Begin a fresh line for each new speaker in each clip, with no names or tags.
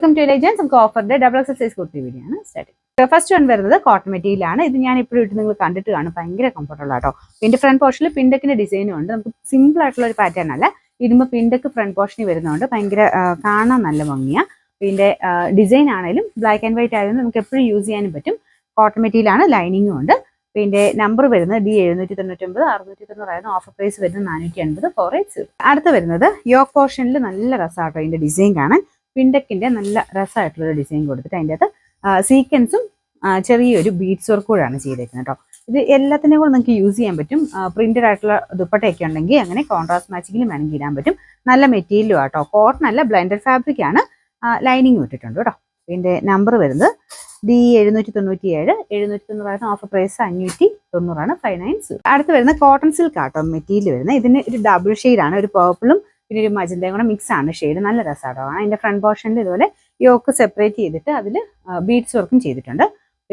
Welcome to legends. നമുക്ക് ഓഫറിന്റെ double XL size kurti video ആണ് സ്റ്റാർട്ട്. ഫസ്റ്റ് വൺ വരുന്നത് കോട്ടൺ മെറ്റീരിയൽ ആണ്. ഇത് ഞാൻ ഇപ്പോഴും ഇട്ട് നിങ്ങൾ കണ്ടിട്ട് കാണും, ഭയങ്കര കംഫർട്ടബിൾ ആട്ടോ. ഇതിന്റെ ഫ്രണ്ട് പോർഷനിൽ പിൻഡക്കിന്റെ ഡിസൈനും ഉണ്ട്. നമുക്ക് സിമ്പിൾ ആയിട്ടുള്ള ഒരു പാറ്റേൺ അല്ല, ഇടുമ്പോൾ പിൻഡക്ക് ഫ്രണ്ട് പോർഷനിൽ വരുന്നതുകൊണ്ട് ഭയങ്കര കാണാൻ നല്ല ഭംഗിയാണ്. ഇതിന്റെ ഡിസൈൻ ആണെങ്കിലും ബ്ലാക്ക് ആൻഡ് വൈറ്റ് ആയതുകൊണ്ട് നമുക്ക് എപ്പോഴും യൂസ് ചെയ്യാനും പറ്റും. കോട്ടൺ മെറ്റീരിയൽ ആണ്, ലൈനിങ്ങും ഉണ്ട്. ഇതിന്റെ നമ്പർ വരുന്നത് D799, 690 ഓഫർ പ്രൈസ് വരുന്നത് 480 480. അടുത്ത് വരുന്നത് യോക്ക് പോർഷനിൽ നല്ല രസമാട്ടോ. ഇതിന്റെ ഡിസൈൻ കാണാൻ പിൻഡക്കിന്റെ നല്ല രസമായിട്ടുള്ള ഡിസൈൻ കൊടുത്തിട്ട് അതിൻ്റെ അകത്ത് സീക്വൻസും ചെറിയൊരു ബീഡ്സ് വർക്ക് കൂടെയാണ് ചെയ്തേക്കുന്നത് കേട്ടോ. ഇത് എല്ലാത്തിനെയും കൂടെ നിങ്ങൾക്ക് യൂസ് ചെയ്യാൻ പറ്റും. പ്രിന്റഡ് ആയിട്ടുള്ള ദുപ്പട്ടയൊക്കെ ഉണ്ടെങ്കിൽ അങ്ങനെ കോൺട്രാസ്റ്റ് മാച്ചിങ്ങിലും വേണമെങ്കിൽ ഇടാൻ പറ്റും. നല്ല മെറ്റീരിയലും ആട്ടോ, കോട്ടൺ അല്ല, ബ്ലെൻഡഡ് ഫാബ്രിക് ആണ്. ലൈനിങ് ഇട്ടിട്ടുണ്ട് കേട്ടോ. ഇതിന്റെ നമ്പർ വരുന്നത് D797, 790 ഓഫർ പ്രൈസ് 590 590. അടുത്ത് വരുന്ന കോട്ടൺ സിൽക്ക് ആട്ടോ മെറ്റീരിയൽ വരുന്നത്. ഇതിന് ഒരു ഡബിൾ ഷെയ്ഡാണ്, ഒരു പേർപ്പിളും പിന്നെ ഒരു മജന്തയും കൂടെ മിക്സ് ആണ് ഷെയ്ഡ്. നല്ല രസമാട്ടോ. അതിന്റെ ഫ്രണ്ട് പോർഷനിൽ ഇതുപോലെ യോക്ക് സെപ്പറേറ്റ് ചെയ്തിട്ട് അതിൽ ബീഡ്സ് വർക്കും ചെയ്തിട്ടുണ്ട്.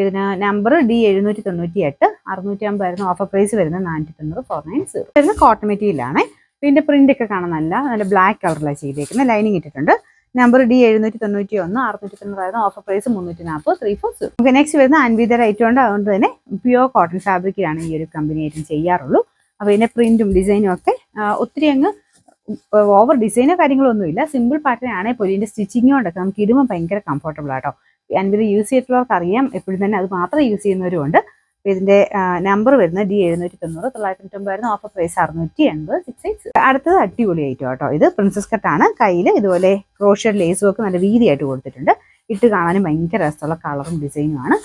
ഇതിന് നമ്പർ D798, 650 ഓഫർ പ്രൈസ് വരുന്നത് 490 490. വരുന്ന കോട്ടൺ മെറ്റീരിയൽ ആണ്. ഇതിന്റെ പ്രിന്റ് ഒക്കെ കാണാൻ നല്ല ബ്ലാക്ക് കളറിലാണ് ചെയ്തേക്കുന്നത്. ലൈനിങ് ഇട്ടിട്ടുണ്ട്. Number D791, 690 offer price 340 340. നമുക്ക് നെക്സ്റ്റ് വരുന്ന അൻവിതർ ഐറ്റം ഉണ്ട്. അതുകൊണ്ട് തന്നെ പ്യുവർ കോട്ടൺ ഫാബ്രിക്കിലാണ് ഈ ഒരു കമ്പനി ഐറ്റം ചെയ്യാറുള്ളൂ. അപ്പോൾ ഇതിന്റെ പ്രിന്റും ഡിസൈനും ഒക്കെ ഒത്തിരി അങ്ങ് ഓവർ ഡിസൈനോ കാര്യങ്ങളൊന്നുമില്ല, സിമ്പിൾ പാറ്റേൺ ആണെങ്കിൽ പോലും ഇതിന്റെ സ്റ്റിച്ചിങ് കൊണ്ടൊക്കെ നമുക്ക് ഇടുമ്പോൾ ഭയങ്കര കംഫർട്ടബിൾ ആട്ടോ. അൻവിത യൂസ് ചെയ്തിട്ടുള്ളവർക്ക് അറിയാം, എപ്പോഴും തന്നെ അത് മാത്രം യൂസ് ചെയ്യുന്നവരും ഉണ്ട്. ഇതിന്റെ നമ്പർ വരുന്നത് D790, 990 ഓഫർ പ്രൈസ് 680 680. അടുത്തത് അടിപൊളി ഐറ്റം കേട്ടോ. ഇത് പ്രിൻസസ് കട്ടാണ്. കയ്യിൽ ഇതുപോലെ ക്രോഷഡ് ലേസ് വർക്ക് നല്ല വീതിയായിട്ട് കൊടുത്തിട്ടുണ്ട്. ഇട്ട് കാണാനും ഭയങ്കര രസമുള്ള കളറും ഡിസൈനും ആണ്.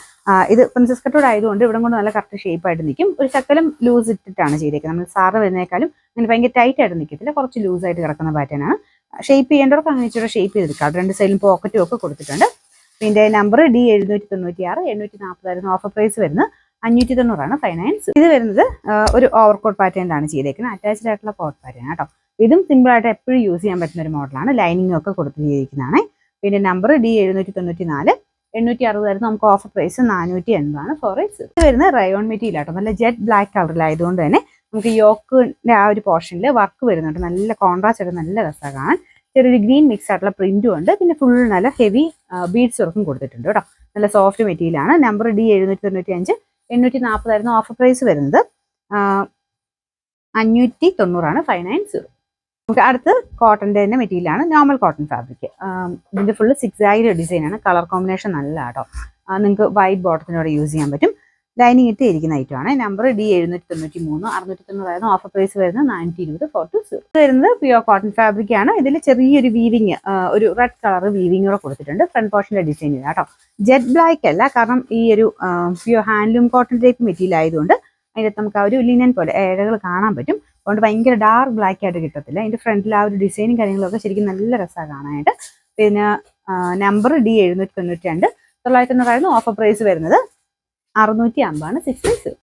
ഇത് പ്രിൻസസ് കട്ടോട് ആയതുകൊണ്ട് ഇവിടെ കൊണ്ട് നല്ല കറക്റ്റ് ഷേപ്പായിട്ട് നിൽക്കും. ഒരു ശക്കലം ലൂസ് ഇട്ടിട്ടാണ് ചെയ്തേക്കുന്നത്. നമ്മൾ സാറ് വരുന്നേക്കാളും അങ്ങനെ ഭയങ്കര ടൈറ്റ് ആയിട്ട് നിൽക്കത്തില്ല, കുറച്ച് ലൂസായിട്ട് കിടക്കുന്ന പാറ്റേൺ ആണ്. ഷേപ്പ് ചെയ്യേണ്ടവർക്ക് അങ്ങനെ ഇച്ചിരി ഷേപ്പ് ചെയ്തെടുക്കാം. രണ്ട് സൈഡിലും പോക്കറ്റും ഒക്കെ കൊടുത്തിട്ടുണ്ട്. ഇതിന്റെ നമ്പർ D796, 840 ഓഫർ പ്രൈസ് വരുന്നത് 590 590. ഇത് വരുന്നത് ഒരു ഓവർകോട്ട് പാറ്റേണിലാണ് ചെയ്തേക്കുന്നത്. അറ്റാച്ച്ഡ് ആയിട്ടുള്ള കോട്ട് പാറ്റേൺ കേട്ടോ. ഇതും സിമ്പിൾ ആയിട്ട് എപ്പോഴും യൂസ് ചെയ്യാൻ പറ്റുന്ന ഒരു മോഡലാണ്. ലൈനിങ് ഒക്കെ കൊടുത്ത് ചെയ്തിരിക്കുന്നതാണ്. പിന്നെ നമ്പർ D794, 860 നമുക്ക് ഓഫർ പ്രൈസ് 480 480. ഇത് വരുന്നത് റയോൺ മെറ്റീരിയൽ ആട്ടോ. നല്ല ജെറ്റ് ബ്ലാക്ക് കളറിലായതുകൊണ്ട് തന്നെ നമുക്ക് യോക്കിന്റെ ആ ഒരു പോർഷനിൽ വർക്ക് വരുന്നുണ്ട്. നല്ല കോൺട്രാസ്റ്റ് ആയിട്ട് നല്ല രസമാണ് കാണാൻ. ചെറിയൊരു ഗ്രീൻ മിക്സ് ആയിട്ടുള്ള പ്രിന്റും ഉണ്ട്. പിന്നെ ഫുൾ നല്ല ഹെവി ബീഡ്സ് വർക്കും കൊടുത്തിട്ടുണ്ട് കേട്ടോ. നല്ല സോഫ്റ്റ് മെറ്റീരിയൽ ആണ്. നമ്പർ D795, 840 ഓഫർ പ്രൈസ് വരുന്നത് 590 590. നമുക്ക് അടുത്ത് കോട്ടന്റെ തന്നെ മെറ്റീരിയൽ ആണ്, നോർമൽ കോട്ടൺ ഫാബ്രിക്. ഇതിന്റെ ഫുള്ള് 6 ഡിസൈൻ ആണ്. കളർ കോമ്പിനേഷൻ നല്ല കേട്ടോ. നിങ്ങൾക്ക് വൈറ്റ് ബോട്ടത്തിനോട് യൂസ് ചെയ്യാൻ പറ്റും. ലൈനിങ് ഇട്ട് ഇരിക്കുന്ന ഐറ്റം ആണ്. നമ്പർ D793, 690 ഓഫർ പ്രൈസ് വരുന്നത് 420 420. ഇത് വരുന്നത് പ്യുവർ കോട്ടൺ ഫാബ്രിക് ആണ്. ഇതിൽ ചെറിയൊരു വീവിങ്, ഒരു റെഡ് കളർ വീവിങ് കൂടെ കൊടുത്തിട്ടുണ്ട്. ഫ്രണ്ട് പോർഷന്റെ ഡിസൈൻ ഇല്ല കേട്ടോ. ജെറ്റ് ബ്ലാക്ക് അല്ല, കാരണം ഈ ഒരു pure handloom cotton type material ആയതുകൊണ്ട് അതിനകത്ത് നമുക്ക് ആ ഒരു ലിനൻ പോലെ ഏഴകൾ കാണാൻ പറ്റും. അതുകൊണ്ട് ഭയങ്കര ഡാർക്ക് ബ്ലാക്ക് ആയിട്ട് കിട്ടത്തില്ല. അതിന്റെ ഫ്രണ്ടിൽ ആ ഒരു ഡിസൈനും കാര്യങ്ങളൊക്കെ ശരിക്കും നല്ല രസമാണ് കാണാനായിട്ട്. പിന്നെ നമ്പർ D792, 990 ഓഫർ പ്രൈസ് വരുന്നത് 650 6 പ്രൈസ്.